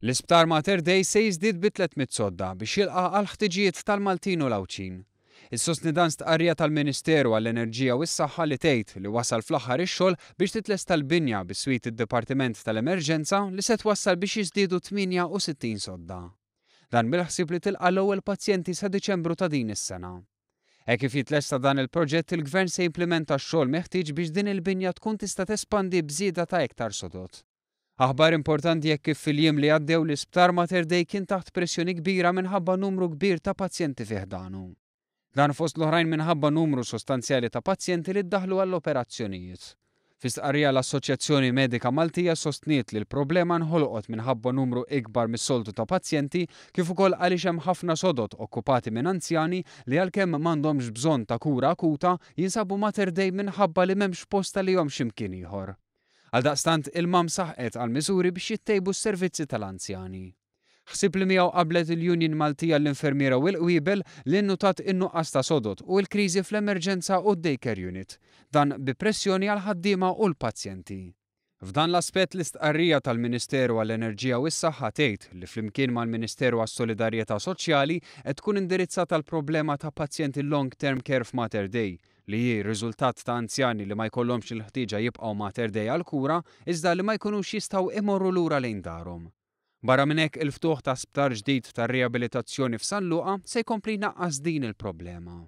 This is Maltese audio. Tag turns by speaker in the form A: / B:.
A: L-isptar Mater Dei se jiżdied bi 300 sodda biex jilqa' għall-ħtiġijiet tal-Maltin u l-Awċin. Is-sostni dan stqarrija tal-Ministeru għall-Enerġija u s-Saħħa li tgħid li wasal fl-aħħar ix-xogħol biex titlesta l-binja bis-swit id-Dipartiment tal-Emerġenza li se twassal biex jiżdiedu 68 sodda. Dan bil-ħsieb li tilqa' l-ewwel pazjenti sa Diċembru ta' din is-sena. Hekk kif jitlesta dan il-proġett il-Gvern se jimplementa x-xogħol meħtieġ biex din il-binja tkun tista' tespandi bżieda ta' iktar sodod. Aħbar importanti jekk kif fil-jiem li għaddew l-isptar Mater Dei kien taħt pressjoni kbira minħabba numru kbir ta' pazjenti fih danu. Dan fost l-oħrajn minħabba numru sostanzjali ta' pazjenti li ddaħlu għall-operazzjonijiet. Fi stqarrija l-Assoċjazzjoni Medika Maltija sostniet li l-problema nħolqot minħabba numru ikbar mis-soltu ta' pazjenti kif ukoll għaliex hemm ħafna sodod okkupati minn anzjani li għalkemm m'għandhomx bżonn ta' kura akuta jinsabu Mater Dei minħabba li m'hemmx posta li x'imkien ieħor. Għaldaqstant il-mam saħqet għal miżuri biex jittejbu s-servizzi tal-anzjani. Ħsib li miegħu qablet il-Union Maltija l-Infermiera u l-Qwiebel li nnutat in-nuqqas ta' sodod u l-kriżi fl-emerġenza u d-daycare unit, dan bi pressjoni għal ħaddiema u l-pazjenti. F'dan l-aspett l-istqarrija tal-Ministeru għall-Enerġija u s-Saħħa tgħid li flimkien mal-Ministeru għas-Solidarjetà Soċjali qed tkun indirizzata l-problema ta' pazjenti long-term care f'Mater Dei li hi riżultat ta' anzjani li ma jkollhomx il-ħtieġa jibqgħu Mater Dei għall-kura iżda li ma jkunux jistgħu imorru lura lejn darhom. Barra minn hekk il-ftuħ ta' sptar ġdid tar-riabilitazzjoni f'San Luqa se jkompli jnaqqas din il-problema.